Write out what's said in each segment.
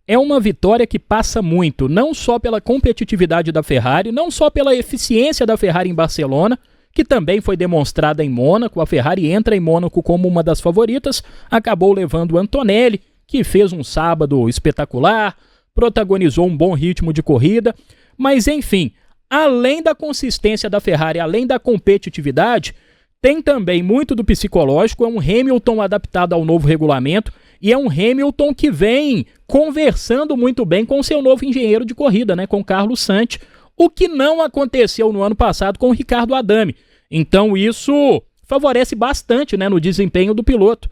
é uma vitória que passa muito, não só pela competitividade da Ferrari, não só pela eficiência da Ferrari em Barcelona, que também foi demonstrada em Mônaco. A Ferrari entra em Mônaco como uma das favoritas, acabou levando o Antonelli, que fez um sábado espetacular, protagonizou um bom ritmo de corrida, mas enfim, além da consistência da Ferrari, além da competitividade, tem também muito do psicológico. É um Hamilton adaptado ao novo regulamento e é um Hamilton que vem conversando muito bem com o seu novo engenheiro de corrida, né, com Carlos Sainz, o que não aconteceu no ano passado com o Ricardo Adame. Então isso favorece bastante, né, no desempenho do piloto.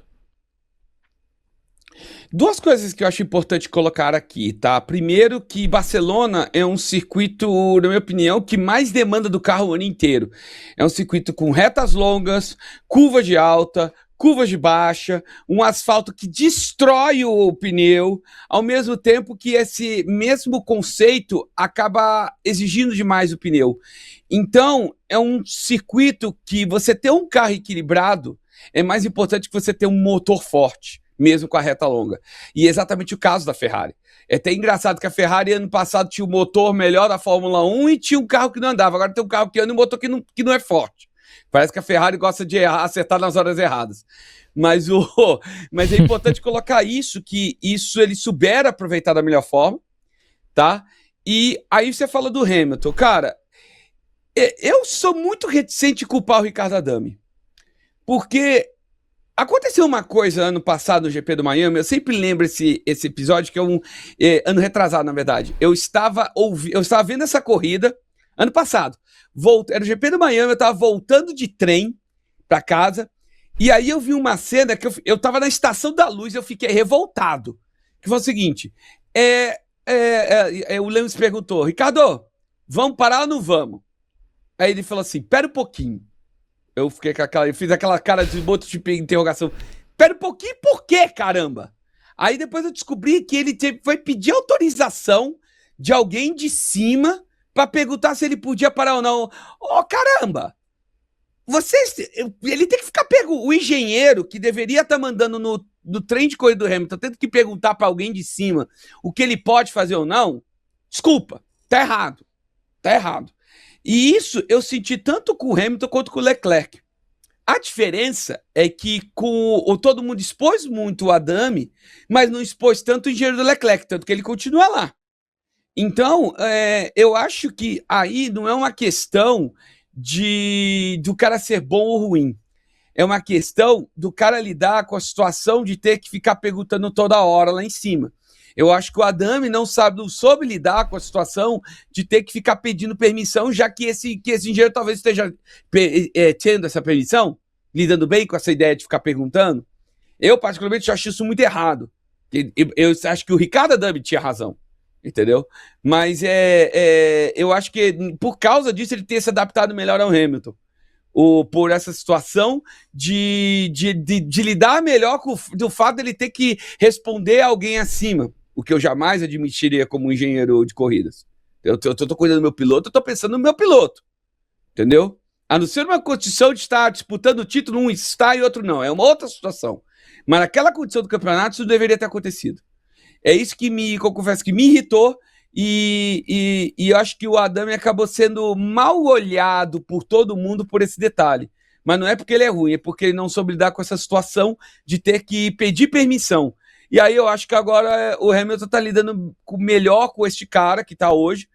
Duas coisas que eu acho importante colocar aqui, tá? Primeiro, que Barcelona é um circuito, na minha opinião, que mais demanda do carro o ano inteiro. É um circuito com retas longas, curvas de alta, curvas de baixa, um asfalto que destrói o pneu, ao mesmo tempo que esse mesmo conceito acaba exigindo demais o pneu. Então, é um circuito que você ter um carro equilibrado é mais importante que você ter um motor forte, mesmo com a reta longa. E é exatamente o caso da Ferrari. É até engraçado que a Ferrari ano passado tinha o motor melhor da Fórmula 1 e tinha um carro que não andava. Agora tem um carro que anda e um motor que não é forte. Parece que a Ferrari gosta de acertar nas horas erradas. Mas é importante colocar isso, que isso ele souber aproveitar da melhor forma, tá? E aí você fala do Hamilton. Cara, eu sou muito reticente em culpar o Ricardo Adame. Porque aconteceu uma coisa ano passado no GP do Miami, eu sempre lembro esse episódio, que é ano retrasado, na verdade. Eu estava vendo essa corrida ano passado. Era o GP do Miami, eu estava voltando de trem para casa, e aí eu vi uma cena que eu estava na Estação da Luz, eu fiquei revoltado. Que foi o seguinte, o Lewis perguntou, Ricardo, vamos parar ou não vamos? Aí ele falou assim, pera um pouquinho. Eu fiz aquela cara de boto de interrogação. Pera um pouquinho, por quê, caramba? Aí depois eu descobri que ele foi pedir autorização de alguém de cima para perguntar se ele podia parar ou não. Caramba! Ele tem que ficar o engenheiro que deveria estar mandando no trem de corrida do Hamilton, tendo que perguntar para alguém de cima o que ele pode fazer ou não. Desculpa, tá errado. Tá errado. E isso eu senti tanto com o Hamilton quanto com o Leclerc. A diferença é que todo mundo expôs muito o Adame, mas não expôs tanto o engenheiro do Leclerc, tanto que ele continua lá. Então, eu acho que aí não é uma questão do cara ser bom ou ruim. É uma questão do cara lidar com a situação de ter que ficar perguntando toda hora lá em cima. Eu acho que o Adame não soube lidar com a situação de ter que ficar pedindo permissão, já que esse engenheiro talvez esteja tendo essa permissão, lidando bem com essa ideia de ficar perguntando. Eu, particularmente, acho isso muito errado. Eu acho que o Ricardo Adame tinha razão, entendeu? Mas eu acho que, por causa disso, ele tem se adaptado melhor ao Hamilton. Por essa situação de lidar melhor do fato dele ter que responder a alguém acima. O que eu jamais admitiria como engenheiro de corridas. Eu tô cuidando do meu piloto, eu tô pensando no meu piloto. Entendeu? A não ser uma condição de estar disputando o título, um está e outro não. É uma outra situação. Mas naquela condição do campeonato, isso deveria ter acontecido. É isso que eu confesso que me irritou. E eu acho que o Adame acabou sendo mal olhado por todo mundo por esse detalhe. Mas não é porque ele é ruim, é porque ele não soube lidar com essa situação de ter que pedir permissão. E aí eu acho que agora o Hamilton tá lidando melhor com este cara que tá hoje.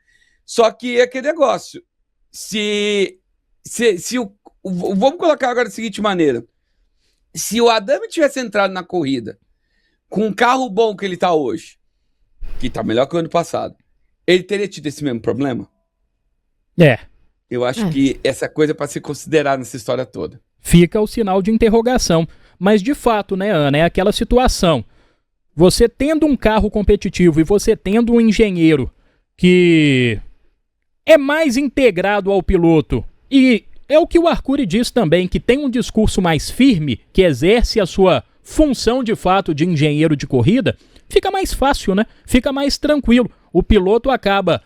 Só que é aquele negócio. Vamos colocar agora da seguinte maneira. Se o Adame tivesse entrado na corrida com um carro bom que ele tá hoje, que tá melhor que o ano passado, ele teria tido esse mesmo problema? Eu acho que essa coisa é para se considerar nessa história toda. Fica o sinal de interrogação. Mas de fato, né, Ana, é aquela situação. Você tendo um carro competitivo e você tendo um engenheiro que é mais integrado ao piloto, e é o que o Arcuri diz também, que tem um discurso mais firme, que exerce a sua função de fato de engenheiro de corrida, fica mais fácil, né? Fica mais tranquilo. O piloto acaba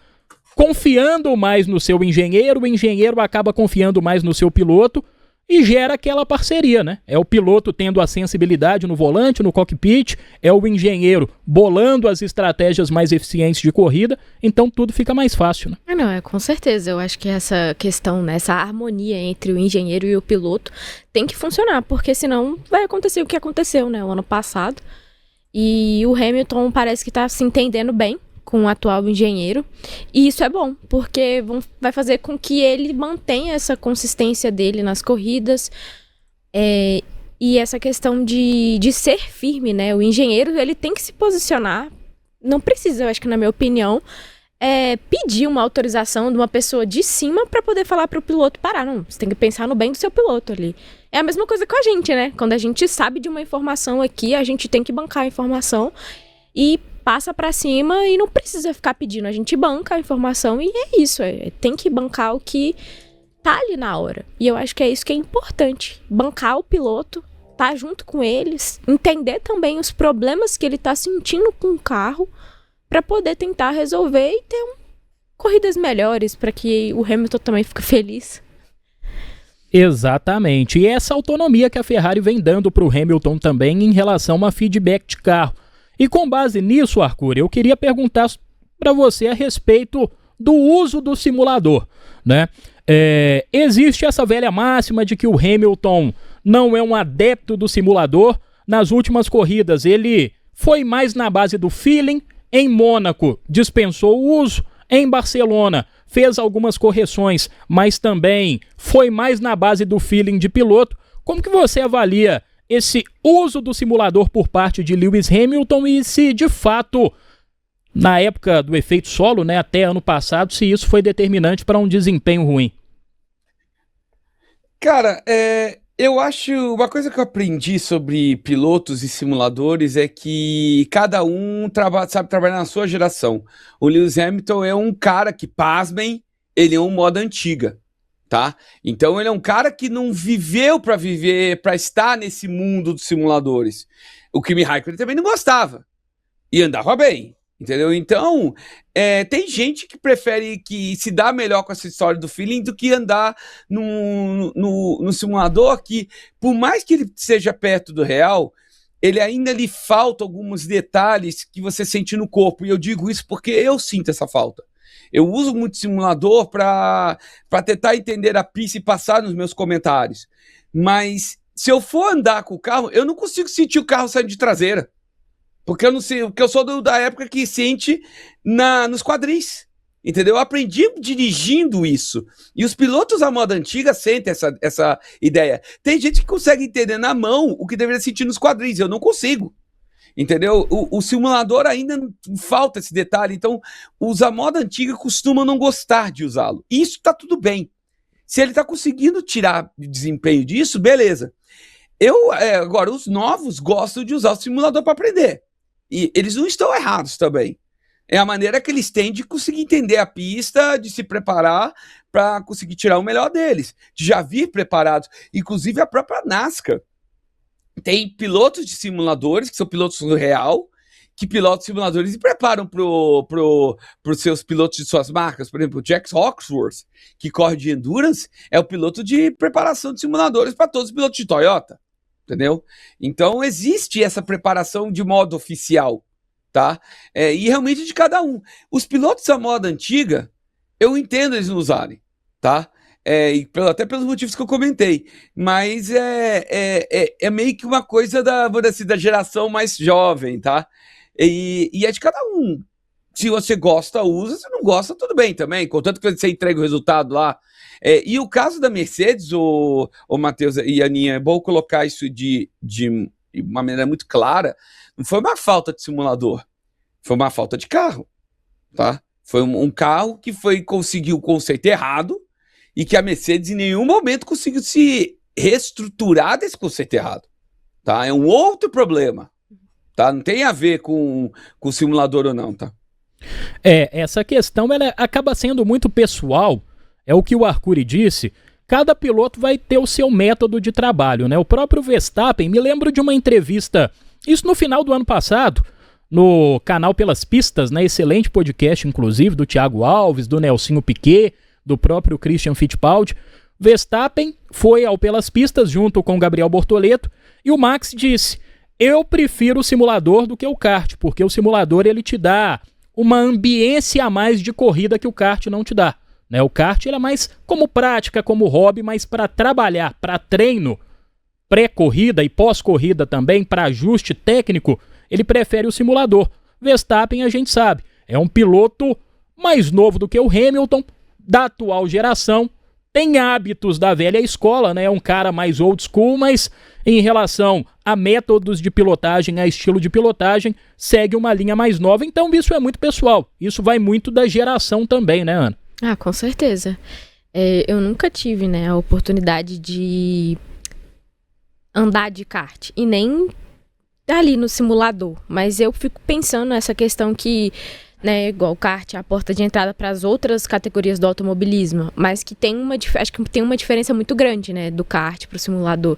confiando mais no seu engenheiro, o engenheiro acaba confiando mais no seu piloto, e gera aquela parceria, né? É o piloto tendo a sensibilidade no volante, no cockpit, é o engenheiro bolando as estratégias mais eficientes de corrida, então tudo fica mais fácil, né? Não, com certeza. Eu acho que essa questão, né, essa harmonia entre o engenheiro e o piloto tem que funcionar, porque senão vai acontecer o que aconteceu, né, o ano passado. E o Hamilton parece que está se entendendo bem com o atual engenheiro, e isso é bom, porque vai fazer com que ele mantenha essa consistência dele nas corridas, e essa questão de ser firme, né? O engenheiro, ele tem que se posicionar, não precisa, eu acho que na minha opinião, pedir uma autorização de uma pessoa de cima para poder falar para o piloto parar. Não, você tem que pensar no bem do seu piloto ali. É a mesma coisa com a gente, né? Quando a gente sabe de uma informação aqui, a gente tem que bancar a informação e passa pra cima e não precisa ficar pedindo. A gente banca a informação e é isso. Tem que bancar o que tá ali na hora. E eu acho que é isso que é importante. Bancar o piloto, tá junto com eles, entender também os problemas que ele tá sentindo com o carro pra poder tentar resolver e ter corridas melhores pra que o Hamilton também fique feliz. Exatamente. E essa autonomia que a Ferrari vem dando pro Hamilton também em relação a feedback de carro. E com base nisso, Arcuri, eu queria perguntar para você a respeito do uso do simulador, né? Existe essa velha máxima de que o Hamilton não é um adepto do simulador. Nas últimas corridas ele foi mais na base do feeling. Em Mônaco dispensou o uso. Em Barcelona fez algumas correções, mas também foi mais na base do feeling de piloto. Como que você avalia esse uso do simulador por parte de Lewis Hamilton e se de fato, na época do efeito solo, né, até ano passado, se isso foi determinante para um desempenho ruim? Cara, eu acho, uma coisa que eu aprendi sobre pilotos e simuladores é que cada um sabe trabalhar na sua geração. O Lewis Hamilton é um cara que, pasmem, ele é um moda antiga. Tá? Então ele é um cara que não viveu para estar nesse mundo dos simuladores. O Kimi Raikkonen também não gostava e andava bem, entendeu? Então tem gente que prefere, que se dá melhor com essa história do feeling do que andar no simulador, que por mais que ele seja perto do real, ele ainda lhe falta alguns detalhes que você sente no corpo, e eu digo isso porque eu sinto essa falta. Eu uso muito simulador para tentar entender a pista e passar nos meus comentários. Mas se eu for andar com o carro, eu não consigo sentir o carro saindo de traseira. Porque eu não sei, porque eu sou da época que sente nos quadris. Entendeu? Eu aprendi dirigindo isso. E os pilotos à moda antiga sentem essa ideia. Tem gente que consegue entender na mão o que deveria sentir nos quadris. Eu não consigo. Entendeu? O simulador ainda falta esse detalhe, então os à moda antiga costumam não gostar de usá-lo. Isso tá tudo bem. Se ele tá conseguindo tirar desempenho disso, beleza. Agora, os novos gostam de usar o simulador para aprender. E eles não estão errados também. É a maneira que eles têm de conseguir entender a pista, de se preparar para conseguir tirar o melhor deles, de já vir preparados. Inclusive a própria NASCAR tem pilotos de simuladores, que são pilotos real, que pilotam simuladores e preparam para os seus pilotos de suas marcas. Por exemplo, o Jack Hawksworth, que corre de Endurance, é o piloto de preparação de simuladores para todos os pilotos de Toyota. Entendeu? Então existe essa preparação de modo oficial, tá? E realmente de cada um. Os pilotos da moda antiga, eu entendo eles não usarem, tá? Até pelos motivos que eu comentei, mas é meio que uma coisa da geração mais jovem, tá? E é de cada um. Se você gosta, usa. Se não gosta, tudo bem também, contanto que você entregue o resultado lá. E o caso da Mercedes, o Matheus e a Aninha, é bom colocar isso de uma maneira muito clara, não foi uma falta de simulador, foi uma falta de carro, tá? Foi um carro que conseguiu o conceito errado, e que a Mercedes em nenhum momento conseguiu se reestruturar desse conceito errado, tá? É um outro problema, tá? Não tem a ver com o simulador ou não, tá? Essa questão ela acaba sendo muito pessoal, é o que o Arcuri disse. Cada piloto vai ter o seu método de trabalho, né? O próprio Verstappen, me lembro de uma entrevista, isso no final do ano passado, no canal Pelas Pistas, né? Excelente podcast, inclusive, do Thiago Alves, do Nelsinho Piquet, do próprio Christian Fittipaldi. Verstappen foi ao pelas pistas junto com Gabriel Bortoleto e o Max disse: eu prefiro o simulador do que o kart, porque o simulador ele te dá uma ambiência a mais de corrida que o kart não te dá. Né? O kart ele é mais como prática, como hobby, mas para trabalhar, para treino, pré-corrida e pós-corrida também, para ajuste técnico, ele prefere o simulador. Verstappen, a gente sabe, é um piloto mais novo do que o Hamilton, da atual geração, tem hábitos da velha escola, né? É um cara mais old school, mas em relação a métodos de pilotagem, a estilo de pilotagem, segue uma linha mais nova. Então isso é muito pessoal. Isso vai muito da geração também, né, Ana? Ah, com certeza. Eu nunca tive, né, a oportunidade de andar de kart e nem ali no simulador. Mas eu fico pensando nessa questão que, né, igual o kart é a porta de entrada para as outras categorias do automobilismo, mas que acho que tem uma diferença muito grande, né, do kart para o simulador.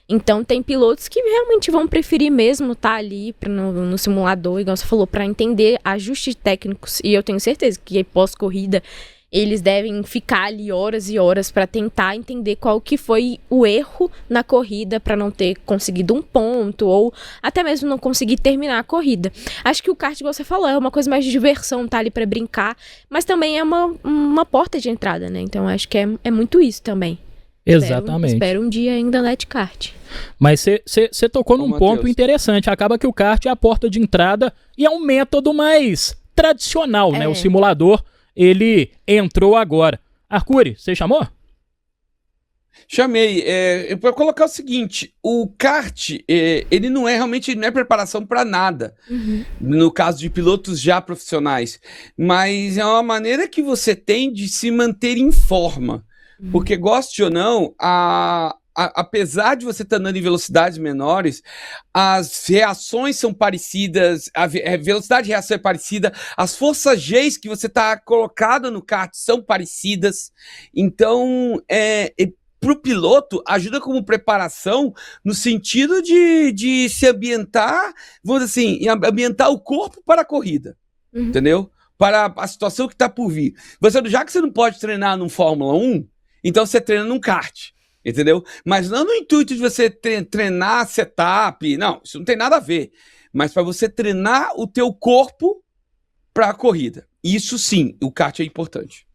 Então tem pilotos que realmente vão preferir mesmo estar ali no simulador, igual você falou, para entender ajustes técnicos. E eu tenho certeza que pós-corrida eles devem ficar ali horas e horas para tentar entender qual que foi o erro na corrida para não ter conseguido um ponto ou até mesmo não conseguir terminar a corrida. Acho que o kart, igual você falou, é uma coisa mais de diversão, tá ali para brincar, mas também é uma porta de entrada, né? Então acho que é muito isso também. Exatamente. Espero um dia ainda andar de kart. Mas você tocou num ponto interessante. Acaba que o kart é a porta de entrada e é um método mais tradicional, né? O simulador, ele entrou agora. Arcuri, você chamou? Chamei. Para colocar o seguinte, o kart, ele não é realmente não é preparação para nada, no caso de pilotos já profissionais, mas é uma maneira que você tem de se manter em forma. Porque, goste ou não, apesar de você estar andando em velocidades menores, as reações são parecidas, a velocidade de reação é parecida, as forças Gs que você está colocado no kart são parecidas. Então, para o piloto, ajuda como preparação no sentido de se ambientar, vamos dizer assim, ambientar o corpo para a corrida, entendeu? Para a situação que está por vir. Já que você não pode treinar no Fórmula 1, então você treina num kart, entendeu? Mas não no intuito de você treinar setup, não, isso não tem nada a ver. Mas para você treinar o teu corpo para a corrida. Isso sim, o kart é importante.